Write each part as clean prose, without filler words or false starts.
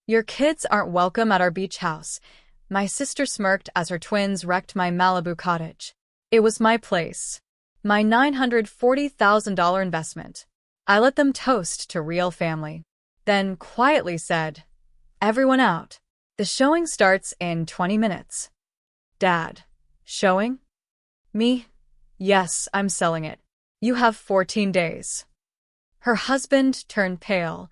Your kids aren't welcome at our beach house. My sister smirked as her twins wrecked my Malibu cottage. It was my place. My $940,000 investment. I let them toast to real family. Then quietly said, "Everyone out. The showing starts in 20 minutes. Dad. Showing? Me? Yes, I'm selling it. You have 14 days. Her husband turned pale.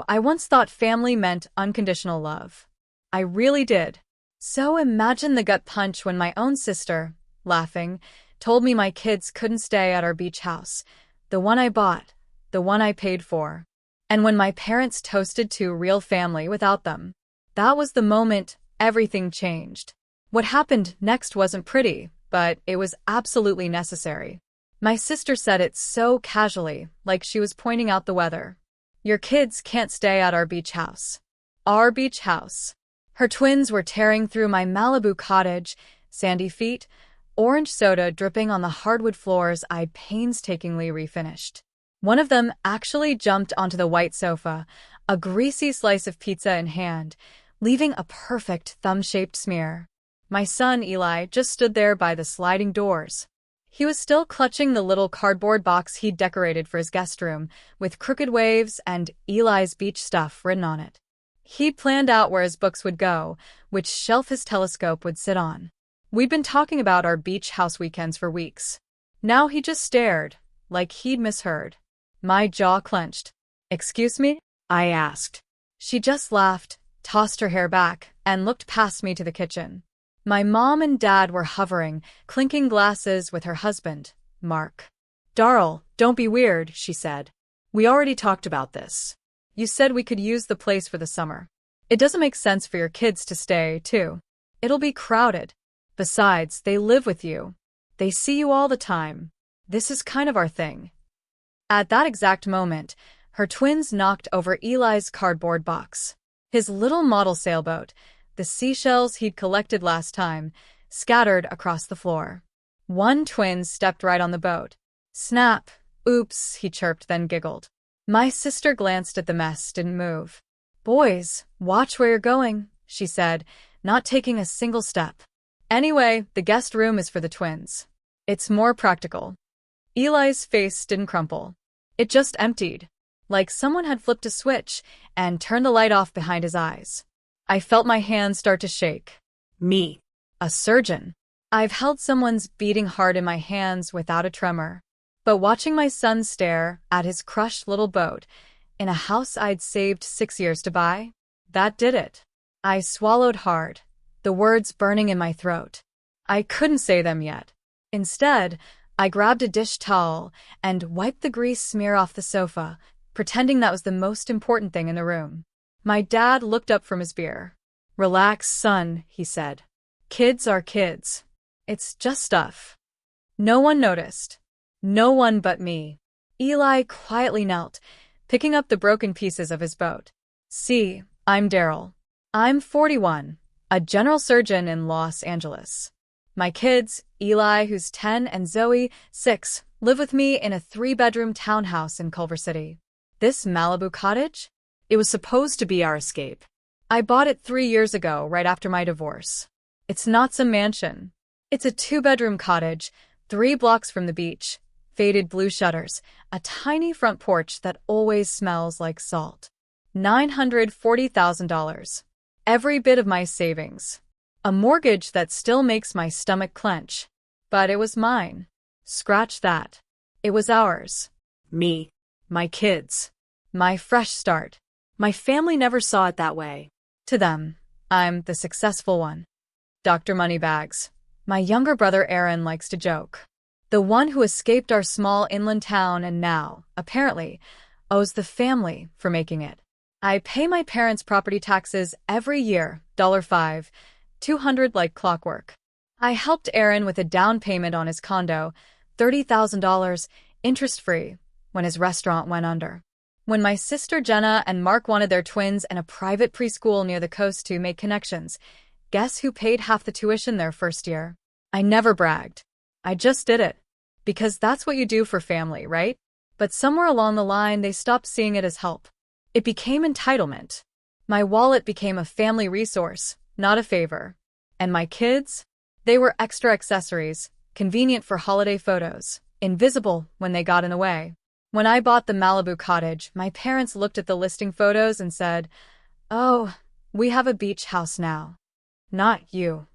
I once thought family meant unconditional love. I really did. So imagine the gut punch when my own sister, laughing, told me my kids couldn't stay at our beach house, the one I bought, the one I paid for. And when my parents toasted to real family without them, that was the moment everything changed. What happened next wasn't pretty, but it was absolutely necessary. My sister said it so casually, like she was pointing out the weather. Your kids can't stay at our beach house. Our beach house. Her twins were tearing through my Malibu cottage, sandy feet, orange soda dripping on the hardwood floors I'd painstakingly refinished. One of them actually jumped onto the white sofa, a greasy slice of pizza in hand, leaving a perfect thumb-shaped smear. My son, Eli, just stood there by the sliding doors. He was still clutching the little cardboard box he'd decorated for his guest room, with crooked waves and Eli's beach stuff written on it. He'd planned out where his books would go, which shelf his telescope would sit on. We'd been talking about our beach house weekends for weeks. Now he just stared, like he'd misheard. My jaw clenched. "Excuse me?" I asked. She just laughed, tossed her hair back, and looked past me to the kitchen. My mom and dad were hovering, clinking glasses with her husband, Mark. "Darl, don't be weird," she said. "We already talked about this. You said we could use the place for the summer. It doesn't make sense for your kids to stay, too. It'll be crowded. Besides, they live with you. They see you all the time. This is kind of our thing." At that exact moment, her twins knocked over Eli's cardboard box. His little model sailboat, the seashells he'd collected last time, scattered across the floor. One twin stepped right on the boat. "Snap. Oops," he chirped, then giggled. My sister glanced at the mess, didn't move. "Boys, watch where you're going," she said, not taking a single step. "Anyway, the guest room is for the twins. It's more practical." Eli's face didn't crumple. It just emptied, like someone had flipped a switch and turned the light off behind his eyes. I felt my hands start to shake. Me, a surgeon. I've held someone's beating heart in my hands without a tremor. But watching my son stare at his crushed little boat in a house I'd saved 6 years to buy, that did it. I swallowed hard, the words burning in my throat. I couldn't say them yet. Instead, I grabbed a dish towel and wiped the grease smear off the sofa, pretending that was the most important thing in the room. My dad looked up from his beer. "Relax, son," he said. "Kids are kids. It's just stuff." No one noticed. No one but me. Eli quietly knelt, picking up the broken pieces of his boat. "See, I'm Daryl. I'm 41, a general surgeon in Los Angeles. My kids, Eli, who's 10, and Zoe, 6, live with me in a 3-bedroom townhouse in Culver City. This Malibu cottage? It was supposed to be our escape. I bought it 3 years ago, right after my divorce. It's not some mansion. It's a 2-bedroom cottage, 3 blocks from the beach, faded blue shutters, a tiny front porch that always smells like salt. $940,000. Every bit of my savings. A mortgage that still makes my stomach clench. But it was mine. Scratch that. It was ours. Me. My kids. My fresh start. My family never saw it that way. To them, I'm the successful one. Dr. Moneybags. My younger brother Aaron likes to joke. The one who escaped our small inland town and now, apparently, owes the family for making it. I pay my parents' property taxes every year, $5, $200 like clockwork. I helped Aaron with a down payment on his condo, $30,000, interest-free, when his restaurant went under. When my sister Jenna and Mark wanted their twins and a private preschool near the coast to make connections, guess who paid half the tuition their first year? I never bragged. I just did it. Because that's what you do for family, right? But somewhere along the line, they stopped seeing it as help. It became entitlement. My wallet became a family resource, not a favor. And my kids? They were extra accessories, convenient for holiday photos, invisible when they got in the way. When I bought the Malibu cottage, my parents looked at the listing photos and said, "Oh, we have a beach house now. Not you.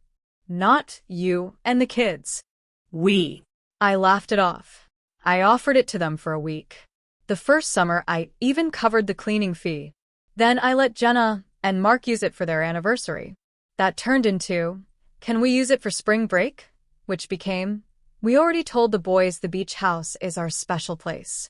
Not you and the kids." We. I laughed it off. I offered it to them for a week. The first summer, I even covered the cleaning fee. Then I let Jenna and Mark use it for their anniversary. That turned into, "Can we use it for spring break?" Which became, "We already told the boys the beach house is our special place."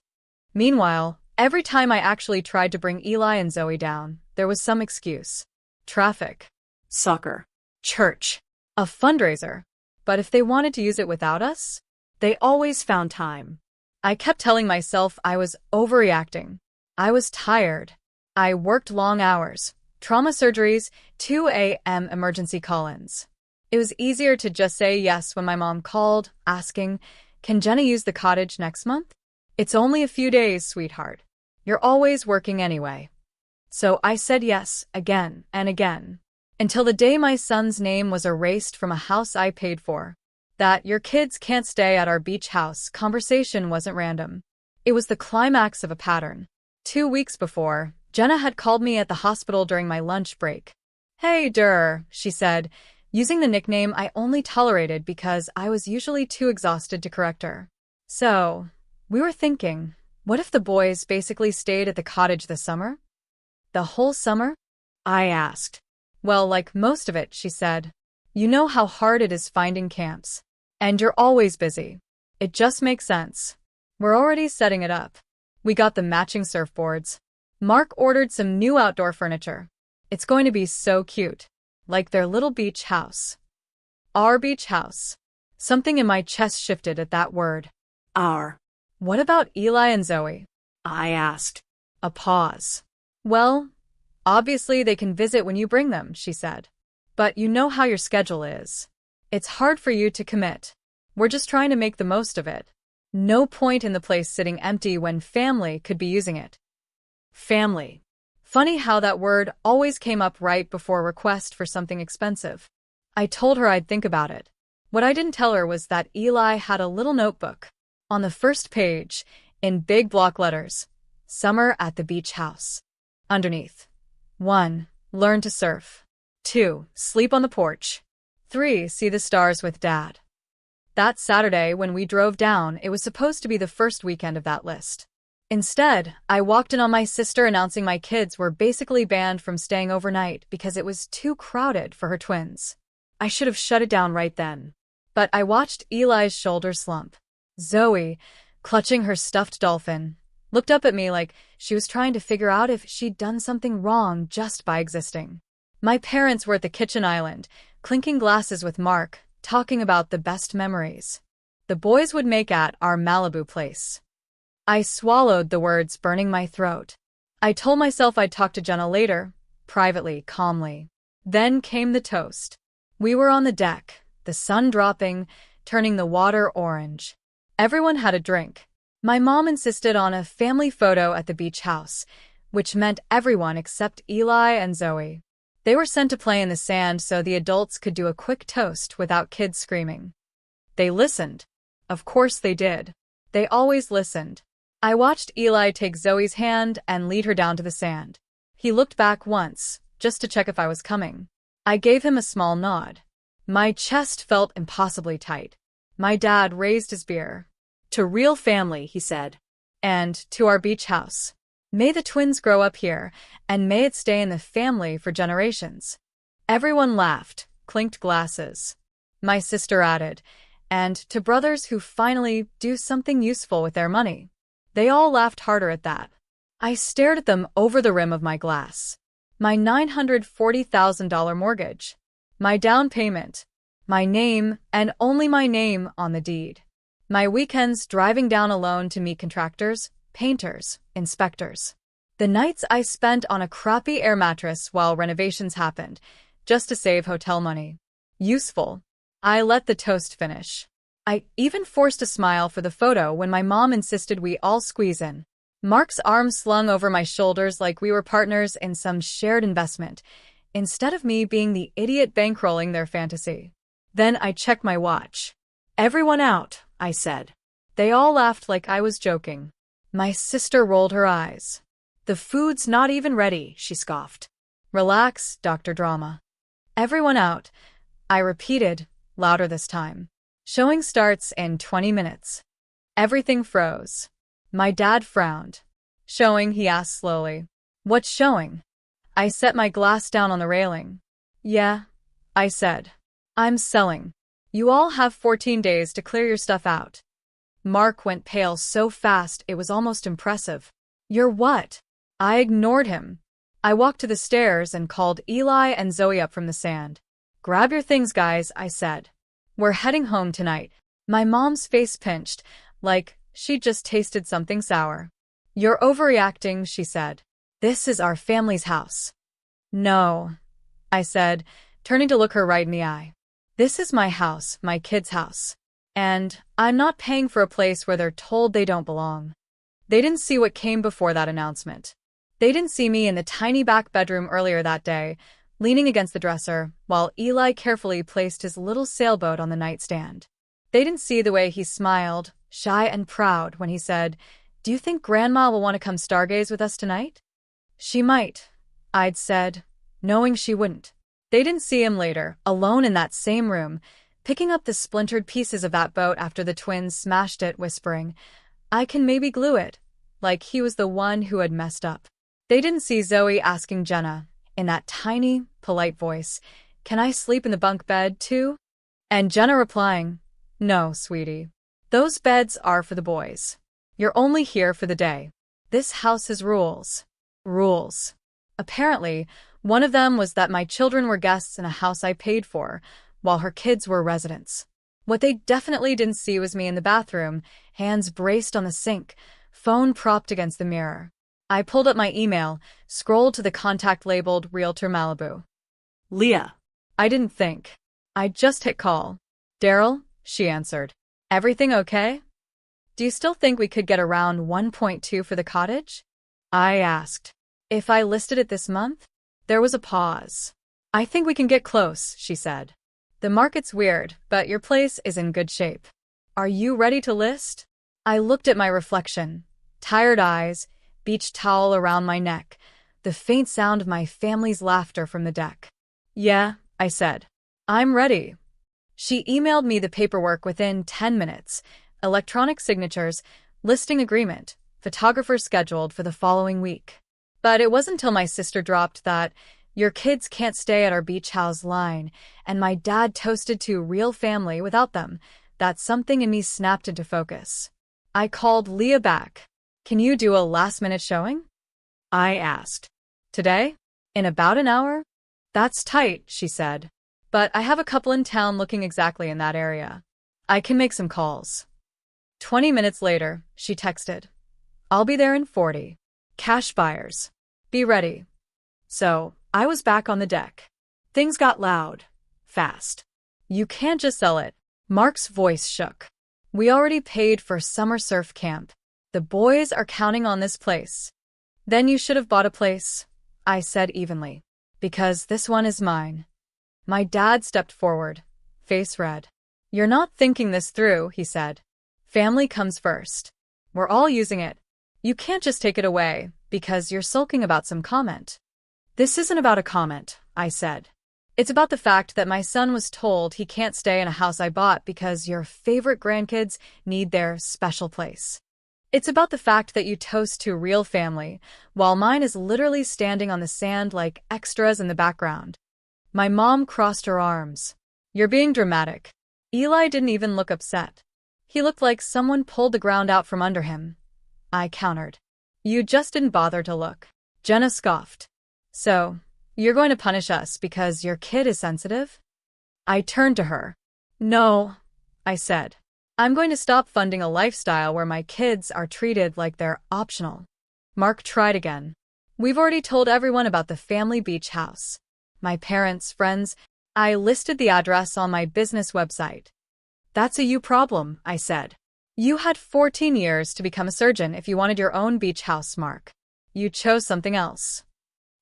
Meanwhile, every time I actually tried to bring Eli and Zoe down, there was some excuse. Traffic. Soccer. Church. A fundraiser. But if they wanted to use it without us, they always found time. I kept telling myself I was overreacting. I was tired. I worked long hours. Trauma surgeries, 2 a.m. emergency call-ins. It was easier to just say yes when my mom called, asking, "Can Jenna use the cottage next month?" "It's only a few days, sweetheart. You're always working anyway." So I said yes again and again, until the day my son's name was erased from a house I paid for. That "your kids can't stay at our beach house" conversation wasn't random. It was the climax of a pattern. 2 weeks before, Jenna had called me at the hospital during my lunch break. "Hey, Durr," she said, using the nickname I only tolerated because I was usually too exhausted to correct her. "So, we were thinking, what if the boys basically stayed at the cottage this summer?" "The whole summer?" I asked. "Well, like most of it," she said. "You know how hard it is finding camps. And you're always busy. It just makes sense. We're already setting it up. We got the matching surfboards. Mark ordered some new outdoor furniture. It's going to be so cute. Like their little beach house." Our beach house. Something in my chest shifted at that word. Our. "What about Eli and Zoe?" I asked. A pause. "Well, obviously they can visit when you bring them," she said. "But you know how your schedule is. It's hard for you to commit. We're just trying to make the most of it. No point in the place sitting empty when family could be using it." Family. Funny how that word always came up right before a request for something expensive. I told her I'd think about it. What I didn't tell her was that Eli had a little notebook. On the first page, in big block letters, "Summer at the beach house." Underneath, 1. Learn to surf. 2. Sleep on the porch. 3. See the stars with Dad. That Saturday, when we drove down, it was supposed to be the first weekend of that list. Instead, I walked in on my sister announcing my kids were basically banned from staying overnight because it was too crowded for her twins. I should have shut it down right then. But I watched Eli's shoulders slump. Zoe, clutching her stuffed dolphin, looked up at me like she was trying to figure out if she'd done something wrong just by existing. My parents were at the kitchen island, clinking glasses with Mark, talking about the best memories the boys would make at our Malibu place. I swallowed the words burning my throat. I told myself I'd talk to Jenna later, privately, calmly. Then came the toast. We were on the deck, the sun dropping, turning the water orange. Everyone had a drink. My mom insisted on a family photo at the beach house, which meant everyone except Eli and Zoe. They were sent to play in the sand so the adults could do a quick toast without kids screaming. They listened. Of course they did. They always listened. I watched Eli take Zoe's hand and lead her down to the sand. He looked back once, just to check if I was coming. I gave him a small nod. My chest felt impossibly tight. My dad raised his beer. "To real family," he said. "And to our beach house. May the twins grow up here, and may it stay in the family for generations." Everyone laughed, clinked glasses. My sister added, "And to brothers who finally do something useful with their money." They all laughed harder at that. I stared at them over the rim of my glass. My $940,000 mortgage. My down payment. My name, and only my name, on the deed. My weekends driving down alone to meet contractors, painters, inspectors. The nights I spent on a crappy air mattress while renovations happened, just to save hotel money. Useful. I let the toast finish. I even forced a smile for the photo when my mom insisted we all squeeze in. Mark's arms slung over my shoulders like we were partners in some shared investment, instead of me being the idiot bankrolling their fantasy. Then I checked my watch. "Everyone out," I said. They all laughed like I was joking. My sister rolled her eyes. "The food's not even ready," she scoffed. "Relax, Dr. Drama." "Everyone out," I repeated, louder this time. "Showing starts in 20 minutes. Everything froze. My dad frowned. "Showing?" he asked slowly. "What's showing?" I set my glass down on the railing. "Yeah," I said. "I'm selling. You all have 14 days to clear your stuff out." Mark went pale so fast it was almost impressive. "You're what?" I ignored him. I walked to the stairs and called Eli and Zoe up from the sand. "Grab your things, guys," I said. "We're heading home tonight." My mom's face pinched, like she'd just tasted something sour. "You're overreacting," she said. "This is our family's house." "No," I said, turning to look her right in the eye. "This is my house, my kids' house. And I'm not paying for a place where they're told they don't belong." They didn't see what came before that announcement. They didn't see me in the tiny back bedroom earlier that day, leaning against the dresser, while Eli carefully placed his little sailboat on the nightstand. They didn't see the way he smiled, shy and proud, when he said, "Do you think Grandma will want to come stargaze with us tonight?" "She might," I'd said, knowing she wouldn't. They didn't see him later, alone in that same room, picking up the splintered pieces of that boat after the twins smashed it, whispering, "I can maybe glue it," like he was the one who had messed up. They didn't see Zoe asking Jenna, in that tiny, polite voice, "Can I sleep in the bunk bed, too?" And Jenna replying, "No, sweetie. Those beds are for the boys. You're only here for the day. This house has rules." Rules. Apparently, one of them was that my children were guests in a house I paid for, while her kids were residents. What they definitely didn't see was me in the bathroom, hands braced on the sink, phone propped against the mirror. I pulled up my email, scrolled to the contact labeled Realtor Malibu. Leah. I didn't think. I just hit call. "Daryl," she answered. "Everything okay? Do you still think we could get around 1.2 for the cottage?" I asked. "If I listed it this month?" There was a pause. "I think we can get close," she said. "The market's weird, but your place is in good shape. Are you ready to list?" I looked at my reflection. Tired eyes, beach towel around my neck, the faint sound of my family's laughter from the deck. "Yeah," I said. "I'm ready." She emailed me the paperwork within 10 minutes, electronic signatures, listing agreement, photographer scheduled for the following week. But it wasn't until my sister dropped that "your kids can't stay at our beach house" line, and my dad toasted to real family without them, that something in me snapped into focus. I called Leah back. "Can you do a last-minute showing?" I asked. "Today? In about an hour?" "That's tight," she said. "But I have a couple in town looking exactly in that area. I can make some calls." 20 minutes later, she texted, "I'll be there in 40. Cash buyers. Be ready." So, I was back on the deck. Things got loud. Fast. "You can't just sell it." Mark's voice shook. "We already paid for summer surf camp. The boys are counting on this place." "Then you should have bought a place," I said evenly. "Because this one is mine." My dad stepped forward, face red. "You're not thinking this through," he said. "Family comes first. We're all using it. You can't just take it away, because you're sulking about some comment." "This isn't about a comment," I said. "It's about the fact that my son was told he can't stay in a house I bought because your favorite grandkids need their special place. It's about the fact that you toast to real family, while mine is literally standing on the sand like extras in the background." My mom crossed her arms. "You're being dramatic." Eli didn't even look upset. He looked like someone pulled the ground out from under him. I countered. "You just didn't bother to look." Jenna scoffed. "So, you're going to punish us because your kid is sensitive?" I turned to her. "No," I said. "I'm going to stop funding a lifestyle where my kids are treated like they're optional." Mark tried again. "We've already told everyone about the family beach house. My parents, friends." I listed the address on my business website. "That's a you problem," I said. You had 14 years to become a surgeon if you wanted your own beach house, Mark. You chose something else.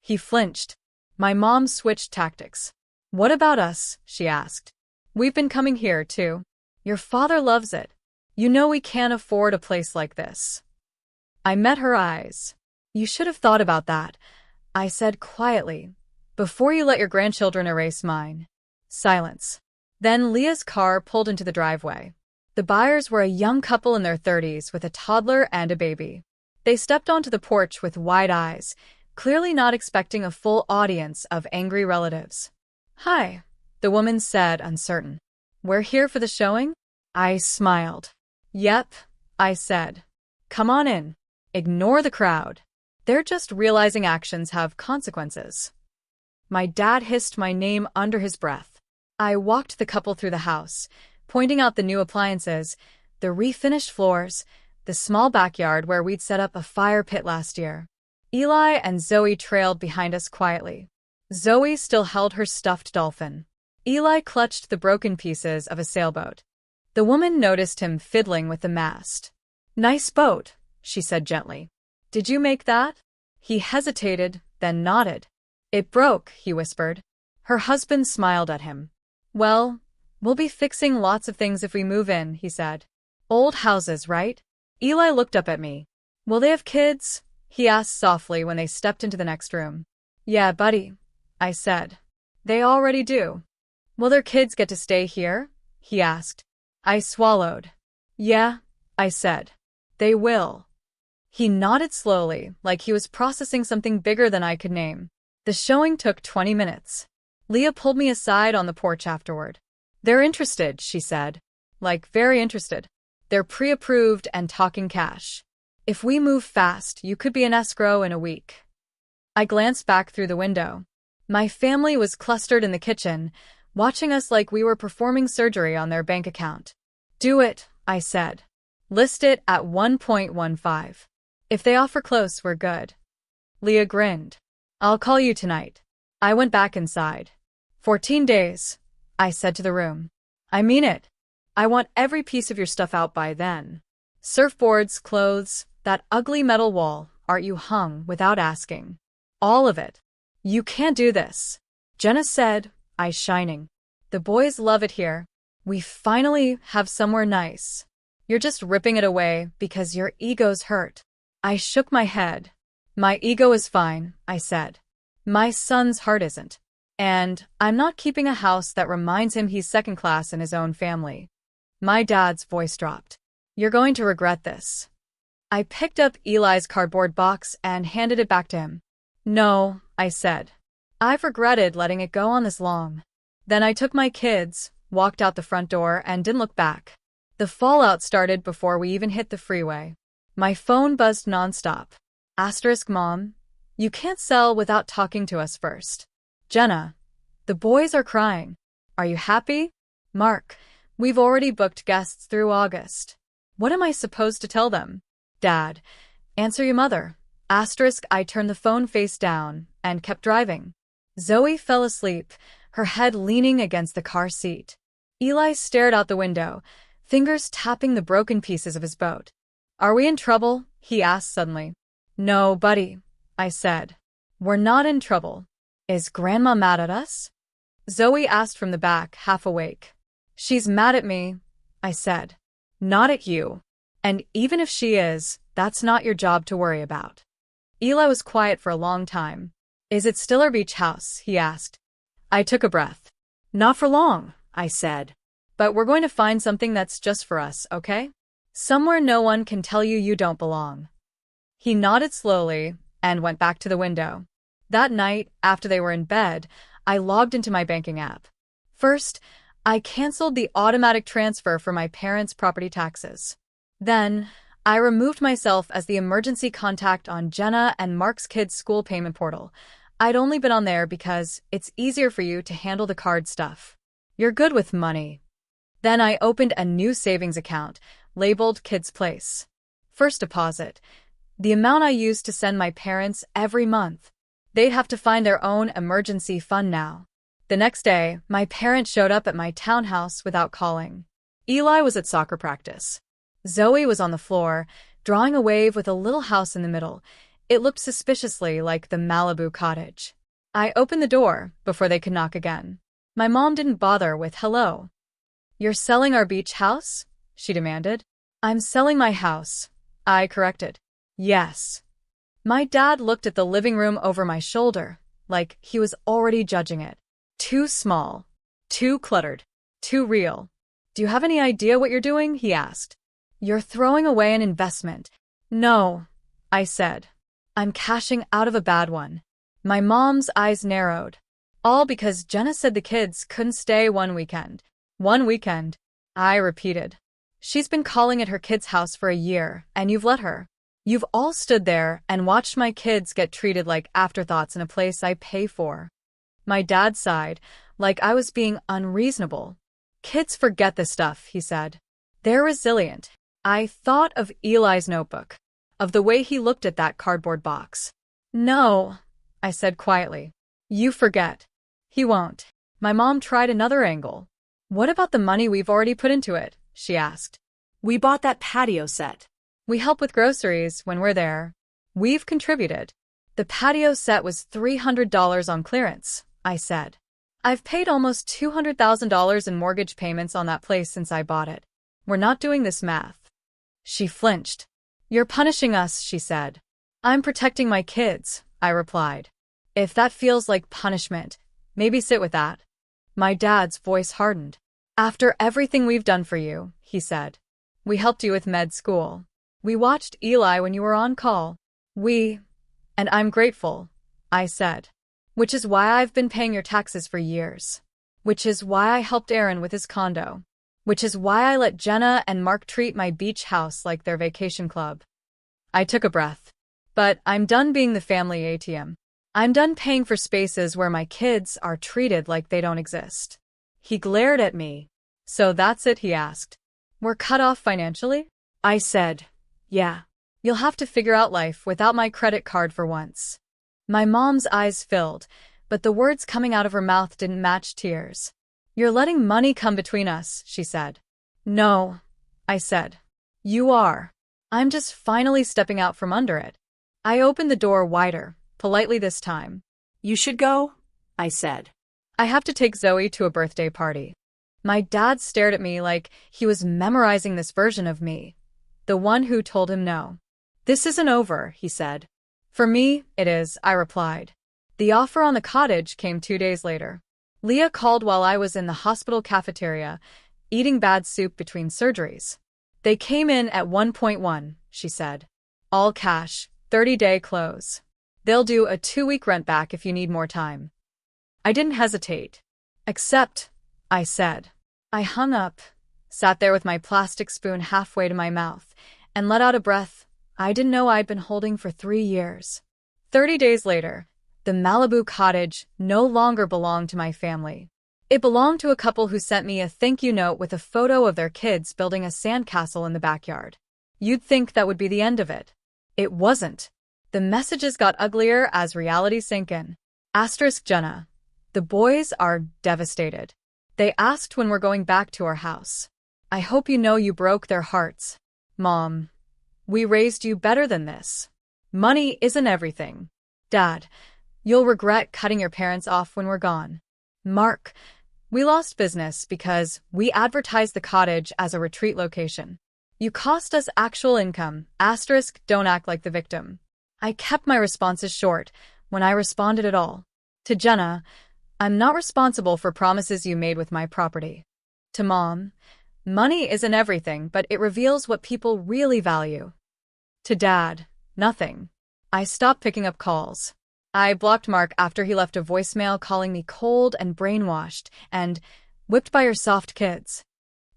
He flinched. My mom switched tactics. What about us? She asked. We've been coming here, too. Your father loves it. You know we can't afford a place like this. I met her eyes. You should have thought about that, I said quietly, before you let your grandchildren erase mine. Silence. Then Leah's car pulled into the driveway. The buyers were a young couple in their 30s with a toddler and a baby. They stepped onto the porch with wide eyes, clearly not expecting a full audience of angry relatives. Hi, the woman said, uncertain. We're here for the showing? I smiled. Yep, I said. Come on in. Ignore the crowd. They're just realizing actions have consequences. My dad hissed my name under his breath. I walked the couple through the house, pointing out the new appliances, the refinished floors, the small backyard where we'd set up a fire pit last year. Eli and Zoe trailed behind us quietly. Zoe still held her stuffed dolphin. Eli clutched the broken pieces of a sailboat. The woman noticed him fiddling with the mast. Nice boat, she said gently. Did you make that? He hesitated, then nodded. It broke, he whispered. Her husband smiled at him. Well, we'll be fixing lots of things if we move in, he said. Old houses, right? Eli looked up at me. Will they have kids? He asked softly when they stepped into the next room. Yeah, buddy, I said. They already do. Will their kids get to stay here? He asked. I swallowed. Yeah, I said. They will. He nodded slowly, like he was processing something bigger than I could name. The showing took 20 minutes. Leah pulled me aside on the porch afterward. They're interested, she said. Like, very interested. They're pre-approved and talking cash. If we move fast, you could be in escrow in a week. I glanced back through the window. My family was clustered in the kitchen, watching us like we were performing surgery on their bank account. Do it, I said. List it at 1.15. If they offer close, we're good. Leah grinned. I'll call you tonight. I went back inside. 14 days, I said to the room. I mean it. I want every piece of your stuff out by then. Surfboards, clothes, that ugly metal wall art you hung without asking. All of it. You can't do this, Jenna said, eyes shining. The boys love it here. We finally have somewhere nice. You're just ripping it away because your ego's hurt. I shook my head. My ego is fine, I said. My son's heart isn't. And I'm not keeping a house that reminds him he's second class in his own family. My dad's voice dropped. You're going to regret this. I picked up Eli's cardboard box and handed it back to him. No, I said. I've regretted letting it go on this long. Then I took my kids, walked out the front door, and didn't look back. The fallout started before we even hit the freeway. My phone buzzed nonstop. Mom, you can't sell without talking to us first. Jenna, the boys are crying. Are you happy? Mark, we've already booked guests through August. What am I supposed to tell them? Dad, answer your mother. I turned the phone face down and kept driving. Zoe fell asleep, her head leaning against the car seat. Eli stared out the window, fingers tapping the broken pieces of his boat. Are we in trouble? He asked suddenly. No, buddy, I said. We're not in trouble. Is Grandma mad at us? Zoe asked from the back, half awake. She's mad at me, I said. Not at you. And even if she is, that's not your job to worry about. Eli was quiet for a long time. Is it still our beach house? He asked. I took a breath. Not for long, I said. But we're going to find something that's just for us, okay? Somewhere no one can tell you you don't belong. He nodded slowly and went back to the window. That night, after they were in bed, I logged into my banking app. First, I canceled the automatic transfer for my parents' property taxes. Then, I removed myself as the emergency contact on Jenna and Mark's kids' school payment portal. I'd only been on there because it's easier for you to handle the card stuff. You're good with money. Then I opened a new savings account, labeled Kids Place. First deposit. The amount I used to send my parents every month. They'd have to find their own emergency fund now. The next day, my parents showed up at my townhouse without calling. Eli was at soccer practice. Zoe was on the floor, drawing a wave with a little house in the middle. It looked suspiciously like the Malibu cottage. I opened the door before they could knock again. My mom didn't bother with hello. "You're selling our beach house?" she demanded. "I'm selling my house," I corrected. "Yes." My dad looked at the living room over my shoulder, like he was already judging it. Too small. Too cluttered. Too real. "Do you have any idea what you're doing?" he asked. "You're throwing away an investment." "No," I said. "I'm cashing out of a bad one." My mom's eyes narrowed. All because Jenna said the kids couldn't stay one weekend. "One weekend," I repeated. "She's been calling at her kid's house for a year, and you've let her. You've all stood there and watched my kids get treated like afterthoughts in a place I pay for." My dad sighed, like I was being unreasonable. "Kids forget this stuff," he said. "They're resilient." I thought of Eli's notebook, of the way he looked at that cardboard box. "No," I said quietly. "You forget. He won't." My mom tried another angle. "What about the money we've already put into it?" she asked. "We bought that patio set." "We help with groceries when we're there. We've contributed." "The patio set was $300 on clearance," I said. "I've paid almost $200,000 in mortgage payments on that place since I bought it. We're not doing this math." She flinched. "You're punishing us," she said. "I'm protecting my kids," I replied. "If that feels like punishment, maybe sit with that." My dad's voice hardened. "After everything we've done for you," he said. "We helped you with med school. We watched Eli when you were on call. And I'm grateful," I said. "Which is why I've been paying your taxes for years. Which is why I helped Aaron with his condo. Which is why I let Jenna and Mark treat my beach house like their vacation club." I took a breath. "But I'm done being the family ATM. I'm done paying for spaces where my kids are treated like they don't exist." He glared at me. "So that's it?" he asked. "We're cut off financially?" I said, "Yeah. You'll have to figure out life without my credit card for once." My mom's eyes filled, but the words coming out of her mouth didn't match tears. "You're letting money come between us," she said. "No," I said. "You are. I'm just finally stepping out from under it." I opened the door wider, politely this time. "You should go," I said. "I have to take Zoe to a birthday party." My dad stared at me like he was memorizing this version of me, the one who told him no. "This isn't over," he said. "For me, it is," I replied. The offer on the cottage came 2 days later. Leah called while I was in the hospital cafeteria, eating bad soup between surgeries. "They came in at 1.1, she said. "All cash, 30-day close. They'll do a 2-week rent back if you need more time." I didn't hesitate. "Accept," I said. I hung up, sat there with my plastic spoon halfway to my mouth, and let out a breath I didn't know I'd been holding for 3 years. 30 days later, the Malibu cottage no longer belonged to my family. It belonged to a couple who sent me a thank you note with a photo of their kids building a sandcastle in the backyard. You'd think that would be the end of it. It wasn't. The messages got uglier as reality sank in. Jenna. The boys are devastated. They asked when we're going back to our house. I hope you know you broke their hearts. Mom. We raised you better than this. Money isn't everything. Dad. You'll regret cutting your parents off when we're gone. Mark. We lost business because we advertised the cottage as a retreat location. You cost us actual income. Don't act like the victim. I kept my responses short, when I responded at all. To Jenna, I'm not responsible for promises you made with my property. To Mom, money isn't everything, but it reveals what people really value. To Dad, nothing. I stopped picking up calls. I blocked Mark after he left a voicemail calling me cold and brainwashed and whipped by your soft kids.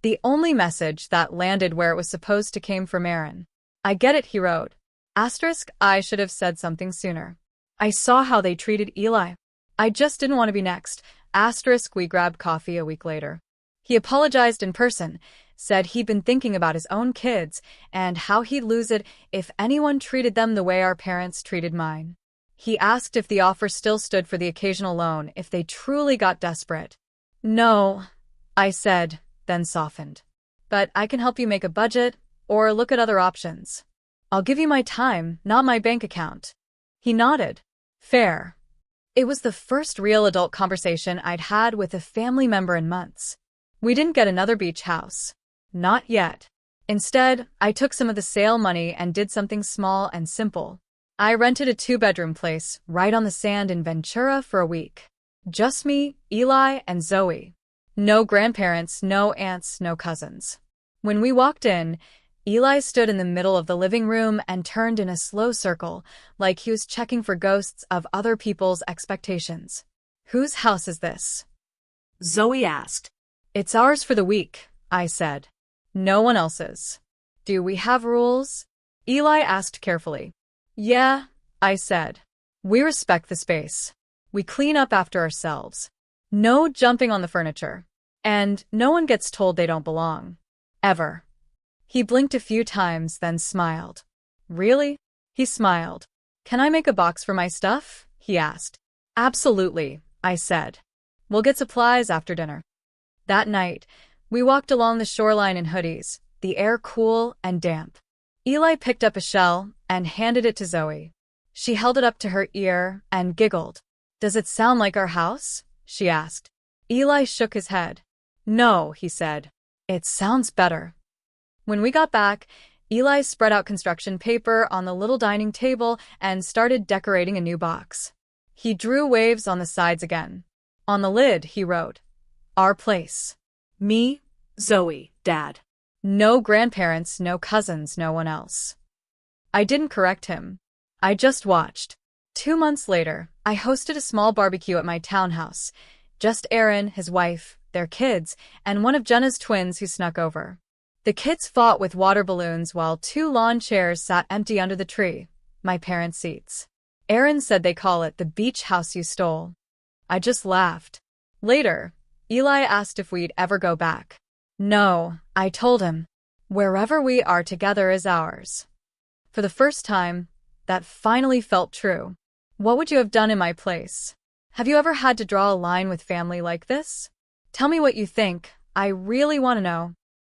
The only message that landed where it was supposed to came from Aaron. I get it, he wrote. I should have said something sooner. I saw how they treated Eli. I just didn't want to be next. We grabbed coffee a week later. He apologized in person, said he'd been thinking about his own kids and how he'd lose it if anyone treated them the way our parents treated mine. He asked if the offer still stood for the occasional loan if they truly got desperate. No, I said, then softened. But I can help you make a budget. or look at other options. I'll give you my time, not my bank account. He nodded. Fair. It was the first real adult conversation I'd had with a family member in months. We didn't get another beach house. Not yet. Instead, I took some of the sale money and did something small and simple. I rented a 2-bedroom place right on the sand in Ventura for a week. Just me, Eli, and Zoe. No grandparents, no aunts, no cousins. When we walked in, Eli stood in the middle of the living room and turned in a slow circle, like he was checking for ghosts of other people's expectations. Whose house is this? Zoe asked. It's ours for the week, I said. No one else's. Do we have rules? Eli asked carefully. Yeah, I said. We respect the space. We clean up after ourselves. No jumping on the furniture. And no one gets told they don't belong. Ever. He blinked a few times, then smiled. Really? He smiled. Can I make a box for my stuff? He asked. Absolutely, I said. We'll get supplies after dinner. That night, we walked along the shoreline in hoodies, the air cool and damp. Eli picked up a shell and handed it to Zoe. She held it up to her ear and giggled. Does it sound like our house? She asked. Eli shook his head. No, he said. It sounds better. When we got back, Eli spread out construction paper on the little dining table and started decorating a new box. He drew waves on the sides again. On the lid, he wrote, Our place. Me, Zoe, Dad. No grandparents, no cousins, no one else. I didn't correct him. I just watched. 2 months later, I hosted a small barbecue at my townhouse. Just Aaron, his wife, their kids, and one of Jenna's twins who snuck over. The kids fought with water balloons while 2 lawn chairs sat empty under the tree, my parents' seats. Aaron said they call it the beach house you stole. I just laughed. Later, Eli asked if we'd ever go back. No, I told him. Wherever we are together is ours. For the first time, that finally felt true. What would you have done in my place? Have you ever had to draw a line with family like this? Tell me what you think. I really want to know.